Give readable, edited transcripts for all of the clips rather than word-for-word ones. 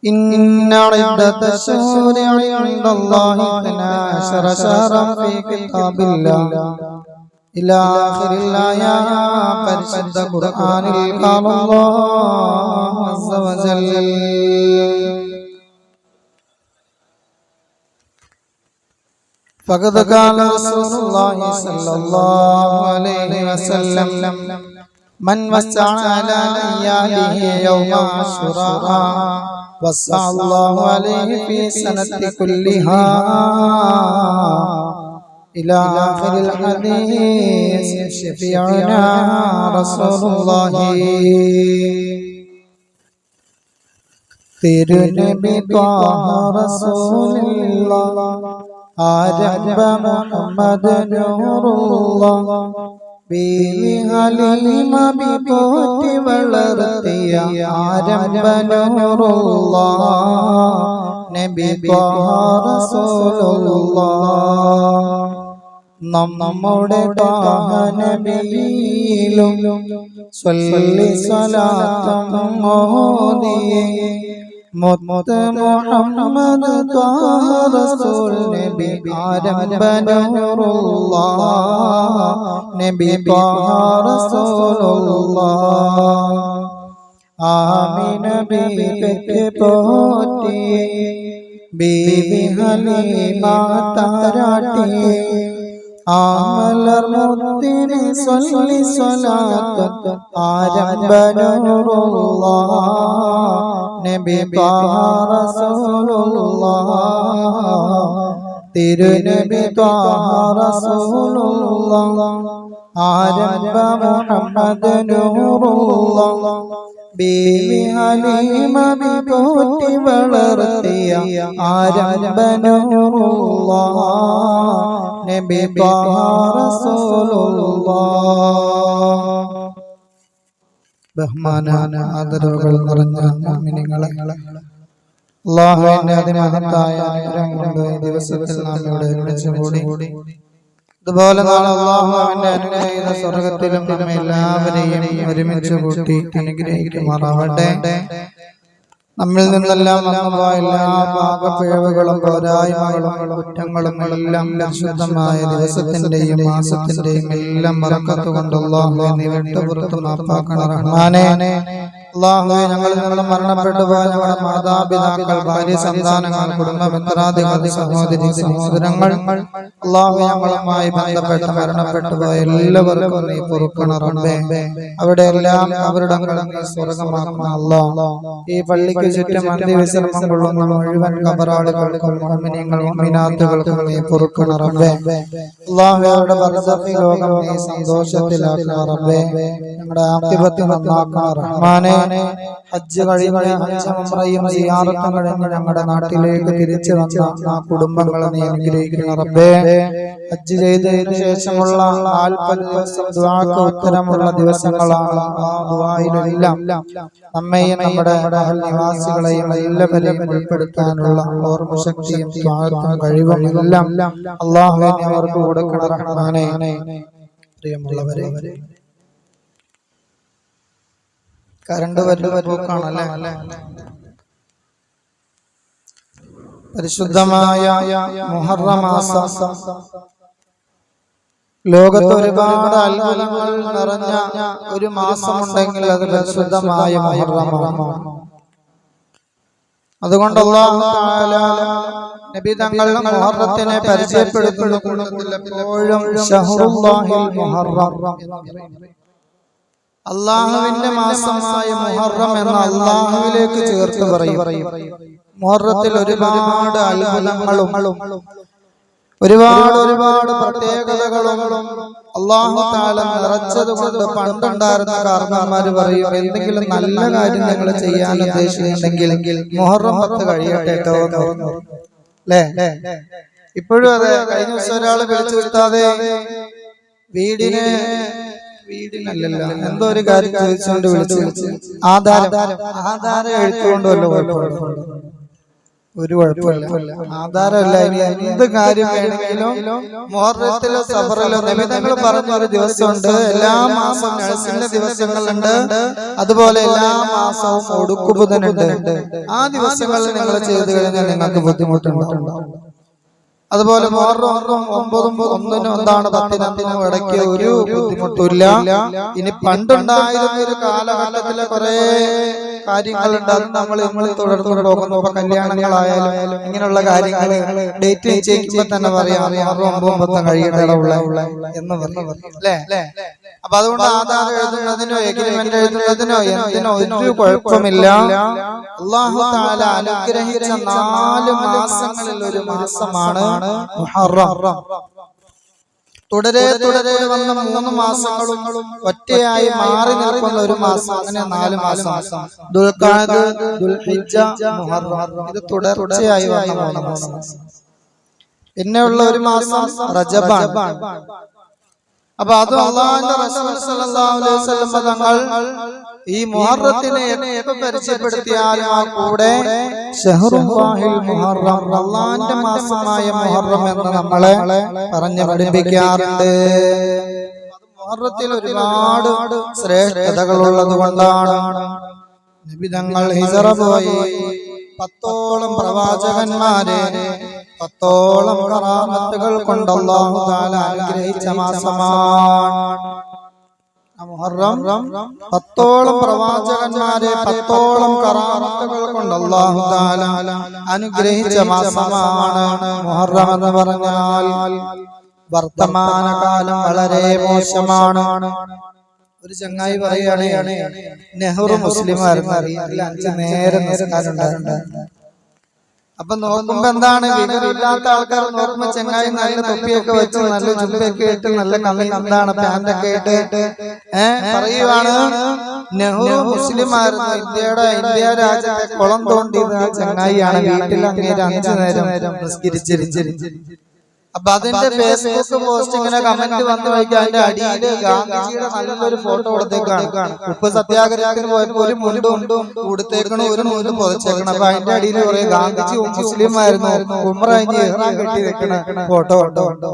إن عدة الشهور عند الله 12 شهرا في كتاب الله إلى آخر الآية പരിശുദ്ധ ഖുർആനിൽ قال الله عز وجل فقد قال رسول الله صلى الله عليه وسلم من وسع على لياله يوم عاشوراء وسع الله عليه في سنة كلها إلى آخر الحديث شفيعنا رسول الله തിരുനബി ത്വാഹ റസൂലുള്ളാഹ് ആരംഭ മുഹമ്മദ് നൂറുള്ളാഹ് ബീവി ഹലീമ പോറ്റി വളർത്തിയ ആരംഭ നൂറുള്ളാഹ് നബി ത്വാഹ റസൂലുള്ളാഹ് നമ്മുടെ ത്വാഹ നബിയിലും സ്വല്ലി സ്വലാത്തും മോദിയേ മുത്ത് മുഹമ്മദ് ത്വാഹ റസൂൽ നബി ആരംഭ നൂറുള്ളാഹ് നബി ത്വാഹ റസൂലുള്ളാഹ് ആമിന ബീവിക്ക് പോറ്റി ബീവി ഹലീമ താരാട്ടി ആമലർ മുത്തിന് സ്വല്ലി സ്വലാത്ത് ആരംഭ നൂറുള്ളാഹ് നബി ത്വാഹ റസൂലുള്ളാഹ് തിരുനബി ത്വാഹ റസൂലുള്ളാഹ് ആരംഭ മുഹമ്മദ് നൂറുള്ളാഹ് ബീവി ഹലീമ പോറ്റി വളർത്തിയ ആരംഭ നൂറുള്ളാഹ് നബി ത്വാഹ റസൂലുള്ളാഹ്. ബഹുമാന ആദരവുകൾ നിറഞ്ഞ മുഅ്മിനീങ്ങളെ, അല്ലാഹുവിന്റെ അതിമഹത്തായ അനുഗ്രഹം കൊണ്ട് ഈ ദിവസത്തിൽ നാം ഇവിടെ ഒരുമിച്ചുകൂടി. ഇതുപോലെ നാളെ അല്ലാഹു അവന്റെ അനുഗ്രഹീത സ്വർഗ്ഗത്തിലും നമ്മെ എല്ലാവരെയും ഒരുമിച്ച് കൂട്ടി അനുഗ്രഹിക്കുമാറാവട്ടെ. നമ്മിൽ നിന്നെല്ലാം വന്നതായ എല്ലാ പാപപ്പിഴവുകളും പോരായ്മകളും കുറ്റങ്ങളും എല്ലാം പരിശുദ്ധമായ ദിവസത്തിന്റെയും മാസത്തിന്റെയും എല്ലാം ബറക്കത്ത് കൊണ്ട് അല്ലാഹുവേ നീ വിട്ടുപുറത്ത് മാപ്പാക്കണം റഹ്മാനേ. അല്ലാഹുവേ, ഞങ്ങളിൽ നിന്ന് മരണപ്പെട്ടു പോയ ഞങ്ങളുടെ മാതാപിതാക്കൾ, ഭാര്യ, സന്താനങ്ങൾ, കുടുംബ മിത്രാദികൾ, സഹോദരി സഹോദരങ്ങൾ, അല്ലാഹുവേ ഞങ്ങളുമായി ബന്ധപ്പെട്ട് മരണപ്പെട്ടു പോയ എല്ലാവർക്കും നീ പൊറുക്കണം റബ്ബേ. അവിടെ എല്ലാം അവരുടെ സ്വർഗമാക്കണം അല്ലാഹ്. ഈ പള്ളിക്ക് ചുറ്റും അന്ത്യവിശ്രമം കൊള്ളുന്ന മുഴുവൻ ഖബറാളികൾക്കും മുഅ്മിനീങ്ങൾ മുഅ്മിനാത്തുകൾക്കും നീ പൊറുക്കണം റബ്ബേ. അല്ലാഹുവേ, അവരുടെ ബർസഖി ലോകം നീ സന്തോഷത്തിലാക്കണം റബ്ബേ. ഞങ്ങളുടെ ആഖിബത്ത് നന്നാക്കണം റഹ്മാനേ. ഹജ്ജ് കഴിഞ്ഞ് ഹജ്ജും ഉംറയും സിയാറത്തും കഴിഞ്ഞ് ഞങ്ങളുടെ നാട്ടിലേക്ക് തിരിച്ചു വന്ന ആ കുടുംബങ്ങളെ നീ അനുഗ്രഹിക്കണം റബ്ബേ. ഹജ്ജ് ചെയ്തതിനു ശേഷമുള്ള 40 ദിവസം ദുആക്ക് ഉത്തരമുള്ള ദിവസങ്ങളാണ്. ആ ദുആയിലെല്ലാം നമ്മെയും നമ്മുടെ നിവാസികളെയും എല്ലാവരെയും ഉൾപ്പെടുത്താനുള്ള ഓർമ്മശക്തിയും കഴിവും എല്ലാം അല്ലാഹുവേ നീ അവർക്ക് കൊടുക്കണം റഹ്മാനേ. പ്രിയമുള്ളവരെ, കറണ്ട് പോക്കാണല്ലേ. പരിശുദ്ധമായ മുഹറം മാസം ലോകത്ത് ഒരുപാട് അത്ഭുതങ്ങൾ നിറഞ്ഞ ഒരു മാസമുണ്ടെങ്കിൽ അത് പരിശുദ്ധമായ മുഹറമാണ്. അതുകൊണ്ട് അല്ലാഹു തആല നബി തങ്ങളുടെ മുഹറത്തിനെ പരിചയപ്പെടുത്തുന്ന കൂട്ടത്തിൽ എപ്പോഴും ശഹ്റുല്ലാഹിൽ മുഹറം, അല്ലാഹുവിന്റെ മാസമായ മുഹറം എന്ന അല്ലാഹുവിലേക്ക് ചേർത്ത് പറയും. മുഹറത്തിൽ ഒരുപാട് അത്ഭുതങ്ങളും ഒരുപാട് പ്രത്യേകതകളും അല്ലാഹു തആല നിറച്ചതുകൊണ്ട് പണ്ടുണ്ടായിരുന്ന കാരണന്മാര് പറയും, എന്തെങ്കിലും നല്ല കാര്യം നിങ്ങൾ ചെയ്യാൻ ഉദ്ദേശിക്കുന്നുണ്ടെങ്കിൽ മുഹറം 10 കഴിയട്ടെ അല്ലേ. ഇപ്പോഴും അതെ. കഴിഞ്ഞ ദിവസം ഒരാള് വിളിച്ചു കിട്ടാതെ വീടിനല്ലല്ലോ എന്തോ ഒരു കാര്യം ചോദിച്ചുകൊണ്ട് വിളിച്ചു. ആധാരം എഴുത്തുകൊണ്ടുമല്ലോ കുഴപ്പമില്ല. ഒരു കുഴപ്പമില്ല. ആധാരമില്ല. ഇനി എന്ത് കാര്യം വേണമെങ്കിലും മുഹറത്തിലോ സഫറിലോ നബിതങ്ങൾ പറഞ്ഞ ഒരു ദിവസമുണ്ട്. എല്ലാ മാസവും നഴ്സിന്റെ ദിവസങ്ങളുണ്ട്. അതുപോലെ എല്ലാ മാസവും ഒടുക്കുബുധനുണ്ട്. ആ ദിവസങ്ങളിൽ നിങ്ങൾ ചെയ്തു കഴിഞ്ഞാൽ നിങ്ങൾക്ക് ബുദ്ധിമുട്ടുണ്ടാവും. അതുപോലെ മുഹറം 9 1 എന്താണ് 10 ഇടയ്ക്ക് ഒരു ബുദ്ധിമുട്ടില്ല. ഇനി പണ്ടുണ്ടായിരുന്ന ഒരു കാലഘട്ടത്തിലെ കുറെ കാര്യങ്ങളുണ്ട്. അത് നമ്മൾ തുടർന്ന് പോകുന്നു. ഇപ്പൊ കല്യാണങ്ങളായാലും ഇങ്ങനെയുള്ള കാര്യങ്ങൾ ഡേറ്റ് ചെയ്യുമ്പോൾ തന്നെ പറയാം 9 കഴിയട്ടുള്ള എന്ന് പറഞ്ഞു അല്ലേ. അപ്പൊ അതുകൊണ്ട് ആധാരം എഴുതുന്നതിനോ എഗ്രിമെന്റ് എഴുതുന്നതിനോ എന്തിനോ ഒരു കുഴപ്പമില്ല. അല്ലാഹു തആല അനുഗ്രഹിച്ച 4 മാസങ്ങളിൽ ഒരു മാസമാണ് മുഹറം. തുടരെ വന്ന 3 മാസങ്ങളും ഒറ്റയായി മാറി നിൽക്കുന്ന ഒരു മാസം. അങ്ങനെ 4 മാസം. ദുൽഖഅദ, ദുൽഹിജ്ജ, മുഹറം. ഇത് തുടർച്ചയായി വന്ന 3 മാസം. പിന്നെയുള്ള ഒരു മാസം റജബാണ്. അപ്പൊ അത് അല്ലാഹുവിന്റെ റസൂൽ സ്വല്ലല്ലാഹു അലൈഹി വസല്ലം തങ്ങൾ ഈ മുഹറത്തിനെ എപ്പോ പരിചയപ്പെടുത്തിയാലും ആ കൂടെ ശഹ്റുല്ലാഹിൽ മുഹറം, അല്ലാഹുവിന്റെ മാസമായ മുഹറം എന്ന് നമ്മളെ പറഞ്ഞു പഠിപ്പിക്കാറുണ്ട്. മുഹറത്തിൽ ഒരുപാട് ശ്രേഷ്ഠതകളുള്ളത് കൊണ്ടാണ് നബി തങ്ങൾ ഹിജറ പോയി 10ഓളം പ്രവാചകന്മാരെ 10ഓളം കറാമത്തുകൾ കൊണ്ട് അല്ലാഹു തആല അനുഗ്രഹിച്ച മാസമാണ് മുഹറം. 10ഓളം പ്രവാചകന്മാരെ 10ഓളം കറാമത്തുകൾ കൊണ്ട് അല്ലാഹു തആല അനുഗ്രഹിച്ച മാസമാണ് മുഹറം എന്ന് പറഞ്ഞാൽ. വർത്തമാനകാലം വളരെ മോശമാണ്. ഒരു ചങ്ങായി പറയുകയാണ്, നെഹ്റു മുസ്ലിമായിരുന്നു, 5 നേരം നിസ്കാരം ഉണ്ടായിരുന്നു. അപ്പൊ നോക്കുമ്പോ എന്താണ്, വിവരമില്ലാത്ത ആൾക്കാർ നോക്കുമ്പോ ചങ്ങായി നല്ല തൊപ്പിയൊക്കെ വെച്ച് നല്ല ചുമ്പൊക്കെ ഇട്ട് നല്ല കമ്മി എന്താണ് പാന്റൊക്കെ ഇട്ട് പറയുവാണ് നെഹ്റു മുസ്ലിമായിരുന്നു. ഇന്ത്യ രാജ്യത്തെ കുളം തോണ്ടിയത് ആ ചങ്ങായിയാണ്. വീട്ടിൽ അങ്ങേര് 5 നേരം നിസ്കരിച്ചിരിച്ചിരിച്ചു. അപ്പൊ അതിന്റെ ഫേസ്ബുക്ക് പോസ്റ്റ് ഇങ്ങനെ കമന്റ് വന്നു വയ്ക്കുക. അതിന്റെ അടിയില് ഗാന്ധിജിയുടെ നല്ലൊരു ഫോട്ടോ കൊടുത്തേക്കാണ്. ഉപ്പ് സത്യാഗ്രഹത്തിന് പോയപ്പോ ഒരു മുണ്ടും കൊടുത്തേക്കണം, ഒരു മുണ്ടും പുതച്ചേക്കണം. അപ്പൊ അതിന്റെ അടിയിൽ പറയും ഗാന്ധിജി മുസ്ലിം ആയിരുന്നു, ഉമ്ര കെട്ടി വെക്കണ ഫോട്ടോ ഉണ്ടോ.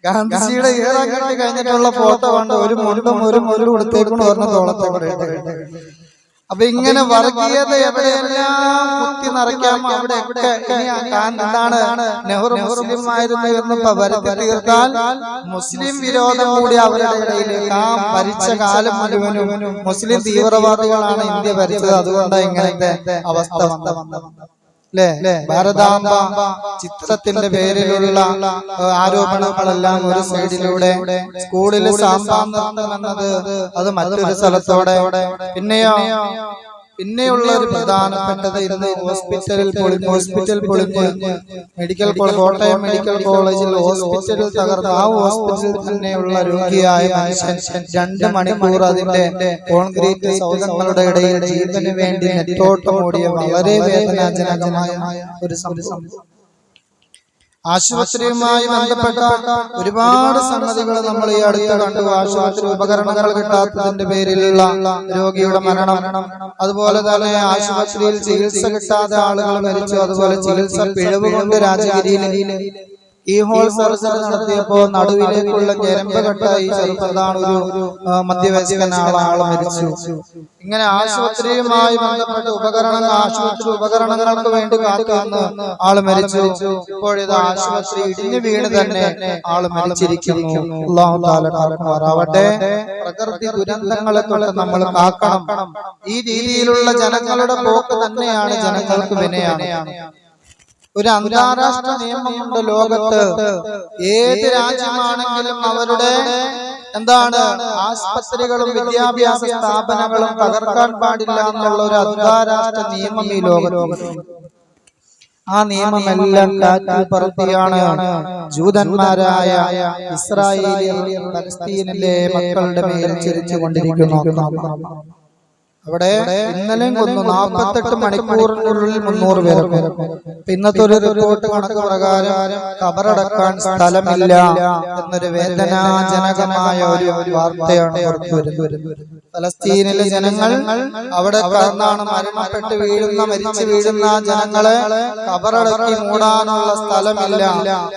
ഗാന്ധിജിയുടെ ഈറാൻ കെട്ടി കഴിഞ്ഞിട്ടുള്ള ഫോട്ടോ ഉണ്ട്. ഒരു മുണ്ടും ഒരു കൊടുത്തേക്കണം, ഒരെണ്ണം തോളത്തെ. അപ്പൊ ഇങ്ങനെ വർഗീയത എവിടെയെല്ലാം കുത്തി നിറയ്ക്കാം അവിടെയൊക്കെ എന്താണ് നെഹ്റു മുസ്ലിം ആയിരുന്നു എന്ന് വരുത്തി തീർത്താൽ മുസ്ലിം വിരോധം കൂടി അവരുടെ ഇടയിലേക്ക് ആ ഭരിച്ച കാലം മുഴുവനും മുസ്ലിം തീവ്രവാദികളാണ് ഇന്ത്യ ഭരിച്ചത്. അതുകൊണ്ടാണ് ഇങ്ങനത്തെ അവസ്ഥ വന്നത്. ഭാരതാംബ ചിത്രത്തിന്റെ പേരിലുള്ള ആരോപണങ്ങളെല്ലാം ഒരു സൈഡിലൂടെ, സ്കൂളിൽ സാമ്പാന്തം എന്നത് അത് മറ്റൊരു സ്ഥലത്തോടെ, പിന്നെയുള്ള ഒരു പ്രധാനപ്പെട്ടത് ഇന്ന് ഹോസ്പിറ്റൽ പൊളിഞ്ഞ് മെഡിക്കൽ കോട്ടയം മെഡിക്കൽ കോളേജിൽ ഹോസ്പിറ്റലിൽ തകർന്നു. ആ ഹോസ്പിറ്റലിൽ തന്നെയുള്ള രോഗിയായ മനുഷ്യൻ 2 മണിക്കൂർ അതിന്റെ കോൺക്രീറ്റ് സൗധങ്ങളുടെ ഇടയിൽ ജീവന് വേണ്ടി നെറ്റോട്ടമോടിയ വളരെ വേദനാജനകമായ ഒരു സംഭവം. ആശുപത്രിയുമായി ബന്ധപ്പെട്ട ഒരുപാട് സംഗതികൾ നമ്മൾ ഈ അടുത്ത് കണ്ടു. ആശുപത്രി ഉപകരണങ്ങൾ കിട്ടാത്തതിന്റെ പേരിലുള്ള രോഗിയുടെ മരണം, അതുപോലെ തന്നെ ആശുപത്രിയിൽ ചികിത്സ കിട്ടാതെ ആളുകൾ മരിച്ചു. അതുപോലെ ചികിത്സ പിഴവ് കൊണ്ട് രാജഗിരിയിൽ ഈ ഹോൾ സർജറി നടത്തിയപ്പോ നടുവിലേക്കുള്ള ഞരമ്പ് കെട്ടായി ചെറുപ്പതാണ് ഒരു മധ്യവയസ്കനായ ആൾ മരിച്ചു. ഇങ്ങനെ ആശുപത്രിയുമായി ബന്ധപ്പെട്ട ആശുപത്രി ഉപകരണങ്ങൾക്ക് വേണ്ടി കാത്തുനിന്ന് ആള് മരിച്ചു. ഇപ്പോഴിത് ആശുപത്രി ഇടിഞ്ഞു വീണ് തന്നെ ആള് മരിച്ചിരിക്കുന്നു. അല്ലാഹു തആല കാക്കമാറാവട്ടെ. പ്രകൃതി ദുരന്തങ്ങളെ തൊട്ട് നമ്മൾ കാക്കണം. ഈ രീതിയിലുള്ള ജനങ്ങളുടെ പോക്ക് തന്നെയാണ് ജനങ്ങൾക്ക് വിനയാണ്. ഒരു അന്താരാഷ്ട്ര നിയമമുണ്ട് ലോകത്ത്. ഏത് രാജ്യമാണെങ്കിലും അവരുടെ ആശുപത്രികളും വിദ്യാഭ്യാസ സ്ഥാപനങ്ങളും തകർക്കാൻ പാടില്ല എന്നുള്ള ഒരു അന്താരാഷ്ട്ര നിയമം ഈ ലോകത്ത്. ആ നിയമമെല്ലാം കാറ്റിൽ പറത്തിയാണ് ജൂതന്മാരായ ഇസ്രായേലിയർ പലസ്തീനിലെ മക്കളുടെ മേൽ ചിരിച്ചുകൊണ്ടിരിക്കുന്നു. അവിടെ ഇന്നലെയും കൊന്നു 48 മണിക്കൂറിനുള്ളിൽ 300 പേരെ. ഇന്നത്തെ ഒരു റിപ്പോർട്ട് കണക്ക് പ്രകാരം കബറടക്കാൻ സ്ഥലമില്ല എന്നൊരു വേദനാജനകമായ ഒരു വാർത്തയാണ് പുറത്തു വരുന്നത്. ഫലസ്തീനിലെ ജനങ്ങൾ അവിടെ കടന്നാണ് മരണപ്പെട്ട് മരിച്ചു വീഴുന്ന ജനങ്ങളെ കബറടക്കി മൂടാനുള്ള സ്ഥലമില്ല.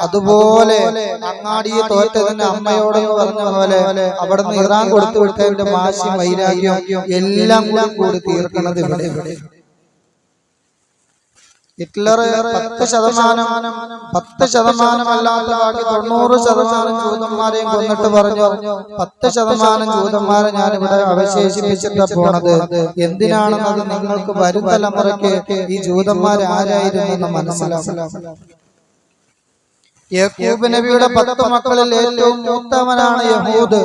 അതുപോലെ അങ്ങാടിയെ തോറ്റതിന്റെ അമ്മയോട് പറഞ്ഞ പോലെ അവിടെ നിന്ന് ഇറാൻ കൊടുത്തു വിട്ടതിന്റെ വാശി വൈരാഗ്യം എല്ലാം കൂടി തീർക്കുന്നത് ഇവിടെ. ഹിറ്റ്ലർ 10% അല്ലാത്ത ബാക്കി 90% ജൂതന്മാരെയും കൊന്നിട്ട് പറഞ്ഞു, 10% ജൂതന്മാരെ ഞാനിവിടെ അവശേഷിപ്പിച്ചിട്ടാ പോണത്. എന്തിനാണെന്നത് നിങ്ങൾക്ക് വരും തലമുറയ്ക്ക് ഈ ജൂതന്മാർ ആരായിരുന്നു മനസ്സിലാക്കണം. യാക്കൂബ് നബിയുടെ 10 മക്കളിൽ ഏറ്റവും മൂത്തവനാണ് യഹൂദ്.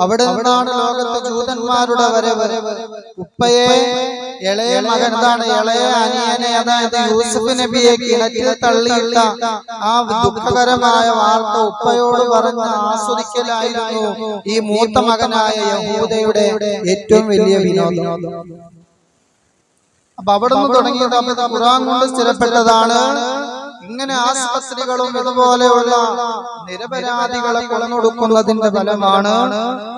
അവിടെ നിന്നാണ് ലോകത്ത് ജൂതന്മാരുടെ വരവ്. ഉപ്പയെ ഇളയ മകൻ ഇളയ അനിയനെ, അതായത് യൂസുഫ് നബിയെ കിണറ്റിൽ തള്ളിയിട്ട ആ ദുഃഖകരമായ വാർത്ത ഉപ്പയോട് പറഞ്ഞ് ആസ്വദിക്കലായിരുന്നു ഈ മൂത്ത മകനായ യഹൂദയുടെ ഏറ്റവും വലിയ വിനോദം. അപ്പൊ അവിടെ നിന്ന് തുടങ്ങിയത് ഖുർആൻ കൊണ്ട് സ്ഥിരപ്പെട്ടതാണ്. ഇങ്ങനെ ആശുപത്രികളും ഇതുപോലെയുള്ള നിരപരാധികളെ കൊന്നൊടുക്കുന്നതിന്റെ ഫലമാണ്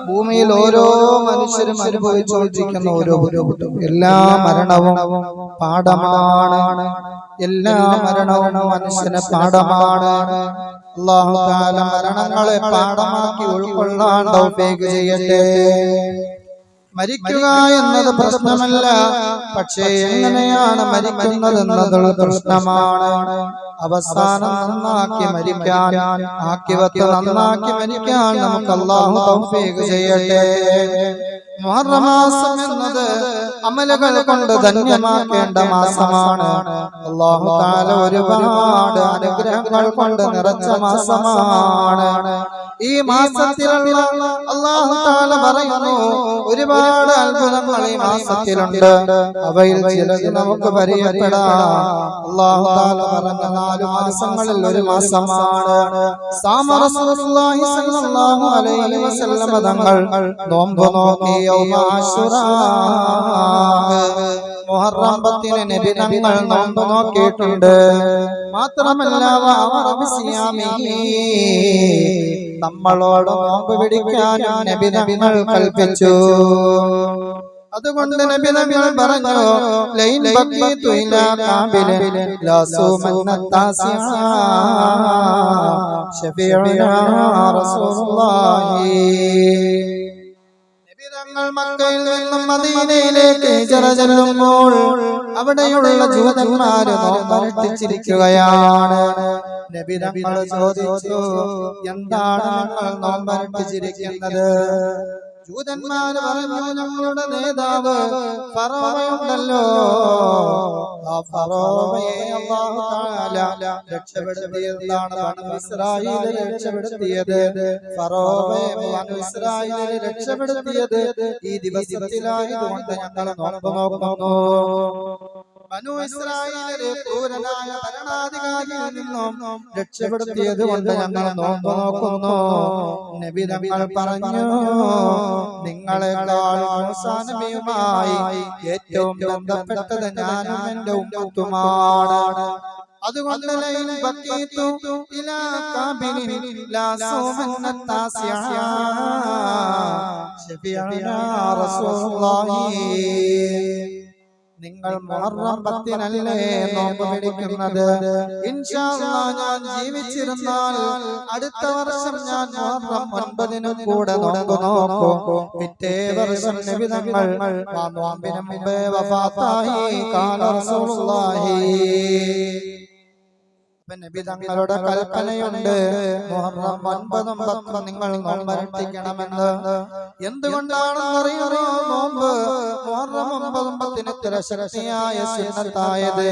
ഭൂമിയിൽ ഓരോ മനുഷ്യരും അനുഭവിച്ചുകൊണ്ടിരിക്കുന്ന ഓരോ എല്ലാ മരണവും പാഠമാണ്. എല്ലാ മരണവും മനുഷ്യന് പാഠമാണ്. അല്ലാഹു തആല മരണങ്ങളെ പാഠമാക്കി ഉൾക്കൊള്ളാൻ തൗഫീഖ് ചെയ്യട്ടെ. മരിക്കുക എന്നത് പ്രശ്നമല്ല, പക്ഷേ എങ്ങനെയാണ് മരിക്കുന്നത് എന്നതുള്ള പ്രശ്നമാണ്. അവസാനം നന്നാക്കി മരിക്കാൻ, ആഖിറത്ത് നന്നാക്കി മരിക്കാൻ നമുക്ക് അല്ലാഹു തൗഫീഖ് ചെയ്യട്ടെ. മുഹറം മാസം എന്നത് അമലുകൾ കൊണ്ട് ധന്യമാക്കേണ്ട മാസമാണ്. അല്ലാഹു തആല ഒരുപാട് അനുഗ്രഹങ്ങൾ കൊണ്ട് നിറച്ച മാസമാണ്. ഈ മാസത്തിലുള്ള അല്ലാഹു തആല പറയുന്നു ഒരുപാട് അത്ഭുതങ്ങൾ ഈ മാസത്തിലുണ്ട്. അവയിൽ ചിലത് നമുക്ക് പരിചയപ്പെടാം. അല്ലാഹു തആല പറഞ്ഞ 4 മാസങ്ങളിൽ ഒരു മാസമാണ് സാമ റസൂലുള്ളാഹി സ്വല്ലല്ലാഹു അലൈഹി വസല്ലം തങ്ങൾ നോമ്പ് നോക്കി യൗമ ആശുറാ. മുഹറം 10 നബി തങ്ങൾ നോമ്പ് നോക്കിയിട്ടുണ്ട്. മാത്രമല്ല നമ്മളോട് നോമ്പ് പിടിക്കാനും നബി തങ്ങൾ കൽപ്പിച്ചു. അതുകൊണ്ട് നബി തങ്ങൾ പറഞ്ഞു ലൈൻ ബഖീതു ഇലാ ഖാബിലിൻ ലാ സൂമന്ന താസിഅ ശഫീഉനാ റസൂലുള്ളാഹി. നബി തങ്ങൾ മക്കയിൽ നിന്നും മദീനയിലേക്ക് ഹിജ്റ ചെല്ലുമ്പോൾ അവിടെയുള്ള ജൂതന്മാര് നോമ്പനുഷ്ഠിച്ചിരിക്കുകയാണ്. നബി തങ്ങൾ ചോദിച്ചു, എന്താണ് നിങ്ങൾ നോമ്പനുഷ്ഠിച്ചിരിക്കുന്നത്? ജൂതന്മാര് പറഞ്ഞു, ഞങ്ങളുടെ നേതാവ് ഫറോവയുണ്ടല്ലോ, ആ ഫറോവയെ അല്ലാഹു തആല രക്ഷപ്പെടുത്തിയതാണ്. ബനൂ ഇസ്രായീലിനെ രക്ഷപ്പെടുത്തിയത് ഫറോവയെ ബനൂ ഇസ്രായീലിനെ രക്ഷപ്പെടുത്തിയത് ഈ ദിവസത്തിലായതുകൊണ്ട് ഞങ്ങൾ നോമ്പ് നോക്കുന്നു. ബനൂ ഇസ്രായീലിലെ ക്രൂരനായ ഭരണാധികാരിയിൽ നിന്നും രക്ഷപ്പെടുത്തിയത് കൊണ്ട് ഞങ്ങൾ നോമ്പ് നോക്കുന്നു. നബി തങ്ങൾ പറഞ്ഞു, നിങ്ങളെക്കാൾ മൂസാ നബിയുമായി ഏറ്റവും ബന്ധപ്പെട്ടത് ഞാനും എന്റെ ഉമ്മത്തുമാണ്. അതുകൊണ്ട് ലൈൻ ബഖീതു ഇലാ ഖാബിലിൻ ലാ സൂമന്ന താസിഅ ശഫീഉനാ റസൂലുള്ളാഹി. നിങ്ങൾ മുഹറം 10 നോമ്പ് പിടിക്കുന്നത്? ഇൻഷാ അല്ലാഹ് ഞാൻ ജീവിച്ചിരുന്നാൽ അടുത്ത വർഷം ഞാൻ മുഹറം 9 കൂടെ നോമ്പ് നോക്കും. പിറ്റേ വർഷം നബി തങ്ങൾ ആ നോമ്പിന് മുമ്പേ വഫാത്തായി. ഖാല റസൂലുള്ളാഹി. നബി തങ്ങളുടെ കൽപ്പനയുണ്ട് മുഹറം 9 10 നിങ്ങൾ നോമ്പനുഷ്ഠിക്കണമെന്ന്. എന്തുകൊണ്ടാണെന്നറിയുമോ? നോമ്പ് മുഹറം 9 10 ഇത്ര ശക്തിയായ സുന്നത്തായത്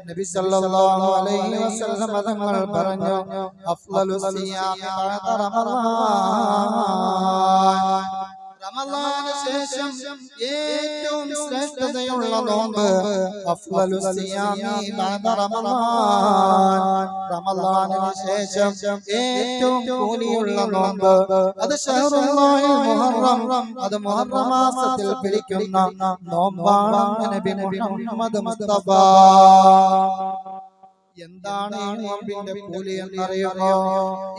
നബി സല്ലല്ലാഹു അലൈഹി വസല്ലം തങ്ങൾ പറഞ്ഞു, അഫ്ളലുസ് സിയാമി ബഅദ റമളാൻ. റമളാന് ശേഷം ഏറ്റവും ശ്രേഷ്ഠതയുള്ള നോമ്പ് അഫ്ളലുസ് സിയാമി ബഅദ റമളാൻ. റമളാനിന് ശേഷം ഏറ്റവും കൂലിയുള്ള നോമ്പ് അത് ശഹ്റുല്ലാഹിൽ മുഹറം. അത് മുഹറം മാസത്തിൽ പിടിക്കുന്ന നോമ്പാണ്. നബി മുഹമ്മദ് മുസ്തഫ എന്താണ് ഈ നോമ്പിന്റെ കൂലി എന്നറിയുമോ?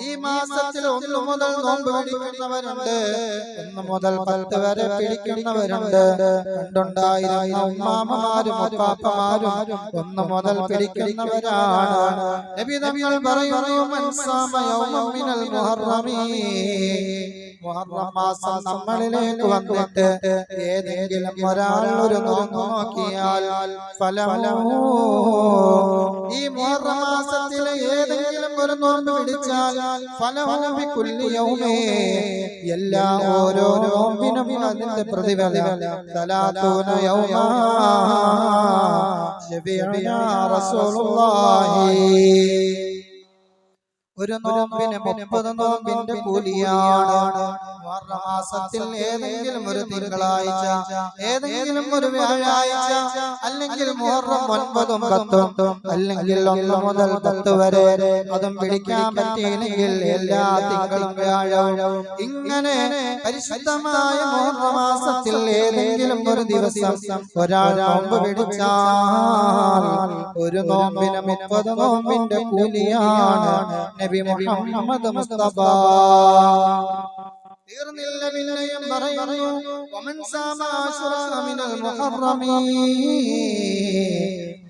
ഈ മാസത്തിൽ 1 മുതൽ നോമ്പ് പിടിക്കുന്നവരുണ്ട്, 1 മുതൽ 10 വരെ പിടിക്കുന്നവരുണ്ട്. പണ്ടുണ്ടായിരുന്ന ഉമ്മാമ്മമാരും ഉപ്പാപ്പമാരും 1 മുതൽ പിടിക്കുന്നവരാണ്. നബി തങ്ങൾ പറയുന്നു, മൻ സാമ യൗമൻ മിനൽ മുഹറമി, മുഹറം മാസം നമ്മളിലേക്ക് വന്നിട്ട് ഏതെങ്കിലും ഒരാൾ ഒരു നോമ്പ് നോക്കിയാൽ ഫലമോ, ഈ മുഹറം മാസത്തിലെ ഏതെങ്കിലും ഒരു നോമ്പ് പിടിച്ചാൽ ഫലമോ ബികുല്ലി യൗമി, എല്ലാ ഓരോ നോമ്പിനും അതിന്റെ പ്രതിഫലം 30 യൗമാ ശഫീഉനാ റസൂലുള്ളാഹി. ഒരു നോമ്പിന് 30 നോമ്പിന്റെ കൂലിയാണ്. മാസത്തിൽ ഏതെങ്കിലും ഒരു തിങ്കളാഴ്ച, ഏതെങ്കിലും ഒരു വ്യാഴാഴ്ച, അല്ലെങ്കിൽ മുഹറം 9ഉം 10ഉം, അല്ലെങ്കിൽ 1 മുതൽ 10 വരെ അതും പിടിക്കാൻ പറ്റിയില്ലെങ്കിൽ എല്ലാ തിങ്കളും വ്യാഴവും, ഇങ്ങനെ പരിശുദ്ധമായ മുഹറം മാസത്തിൽ ഏതെങ്കിലും ഒരു ദിവസം ഒരാൾ നോമ്പ് പിടിച്ചാൽ ഒരു നോമ്പിന് 30 നോമ്പിന്റെ കൂലിയാണ്. നബി മുഹമ്മദ് മുസ്തഫ തീർന്നില്ല, പിന്നെയും പറയുന്നു, വമൻ സാമ അശ്റാ മിനൽ മുഹറമി,